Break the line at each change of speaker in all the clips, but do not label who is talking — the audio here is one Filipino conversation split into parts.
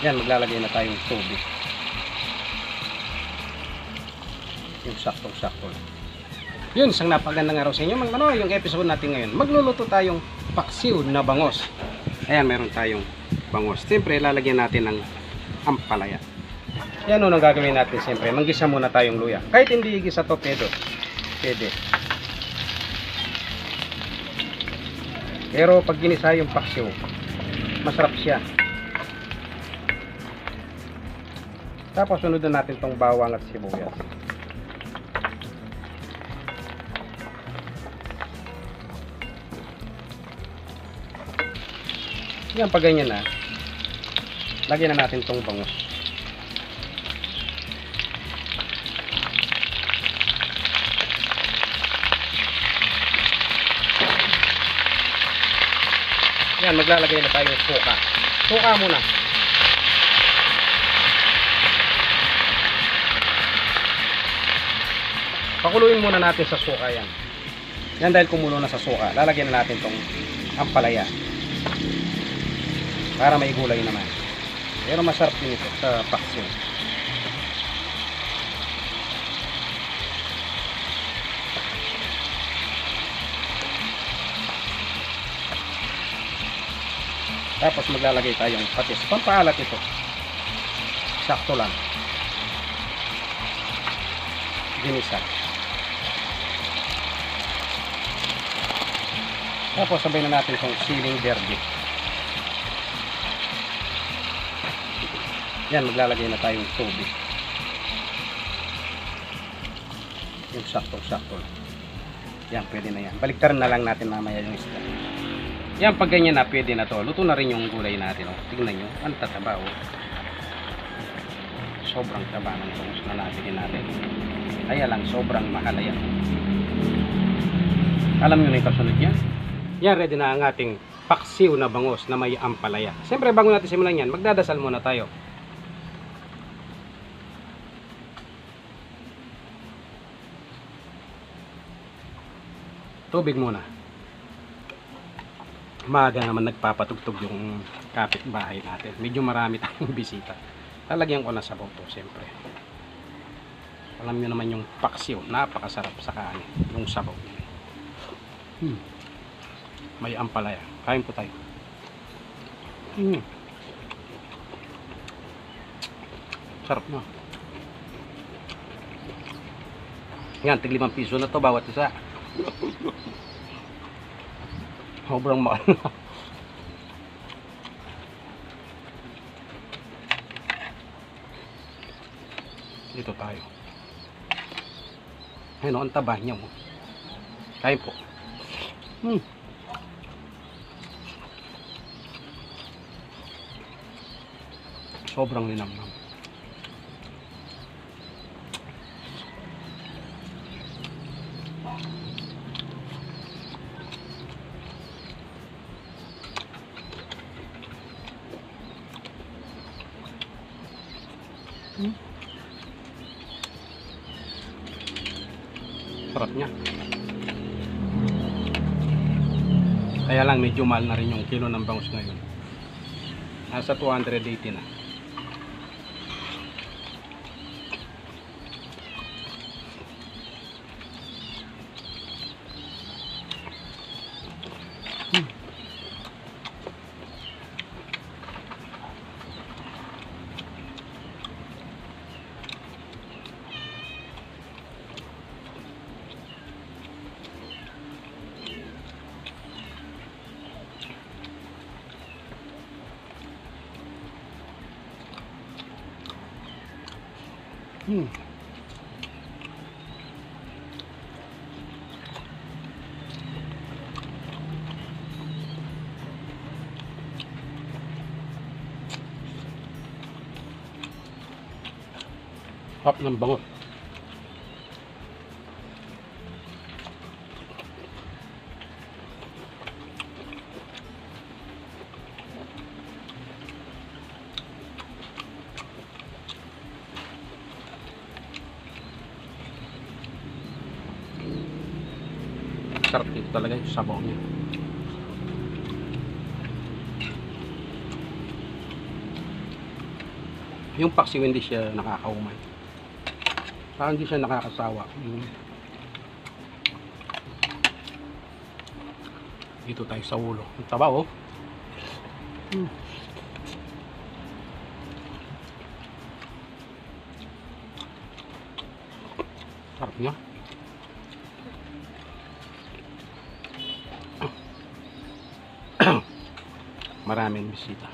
Yan, maglalagay na tayong tubig. Yung saktong-sakto. Yun, isang napagandang araw sa inyo. Yung episode natin ngayon. Magluluto tayong paksiw na bangos. Ayan, meron tayong bangos. Siyempre, lalagyan natin ng ampalaya. Yan ang gagawin natin siyempre. Manggisa muna tayong luya. Kahit hindi igisa to, pwede. Pero pag ginisa yung paksiw, masarap siya. Tapos sunod na natin tong bawang at sibuyas. Yan, pag ganyan na, lagyan na natin tong bangus. Yan, maglalagay na tayo ng suka. Suka muna. Pakuluin muna natin sa suka yan. Yan, dahil kumulo na sa suka, lalagyan na natin tong ampalaya. Para may gulay naman. Pero masarap din ito sa paksiw. Tapos maglalagay tayong patis. Pampaalat ito. Sakto lang. Ginisa. Tapos sabay na natin itong siling verde. Yan, maglalagay na tayong tubig. Yung sakto-sakto. Yan, pwede na yan. Baliktaran na lang natin mamaya yung isda. Yan, pag ganyan na, pwede na to. Luto na rin yung gulay natin. Oh. Tignan nyo, ang tataba. Oh. Sobrang taba ng bangus na nabili natin. Kaya lang, sobrang mahal yan. Alam nyo na yung kasunod yan? Yan, ready na ang ating paksiw na bangus na may ampalaya. Siyempre, bago natin simulan yan, magdadasal muna tayo. Tubig muna. Maaga naman nagpapatugtog yung kapitbahay natin. Medyo marami tayong bisita. Lalagyan ko na sabaw to, siyempre. Alam nyo naman yung paksiw. Napakasarap sa kanin. Yung sabaw. May ampalaya. Kain po tayo. Sarap na. Yan, tig 5 piso na to bawat isa. Sobrang mahal na. Dito tayo. Ayun, ang taba niya mo. Kain po. Sobrang linamnam. Sarap niya. Kaya lang medyo mahal na rin yung kilo ng bangus ngayon. Nasa 280 na. Hap ng bango. Sarap dito talaga yung sabaw niya. Yung paksiw hindi siya nakakaumay. Parang hindi siya nakakasawa. Dito tayo sa ulo. Ang taba oh. Sarap niya. Maraming bisita.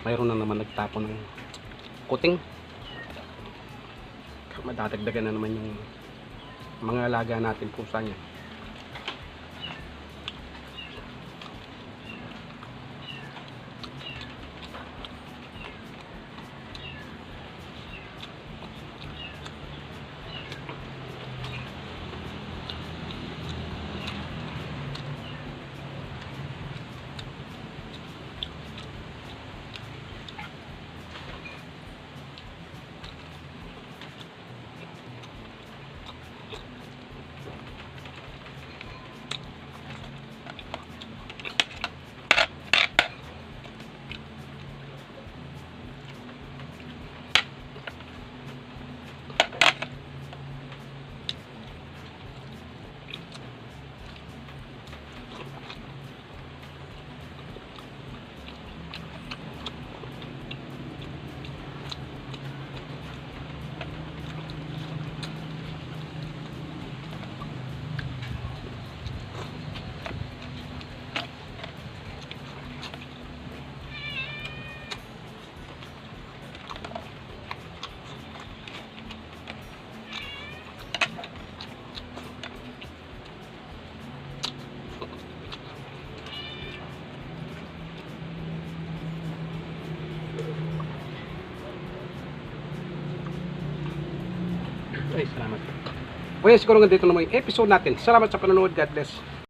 Mayroon na naman nagtapon ng kuting. Madadagdagan na naman yung mga alaga natin pusa niya. Ay, salamat. Well, siguro nga dito naman yung episode natin. Salamat sa panonood. God bless.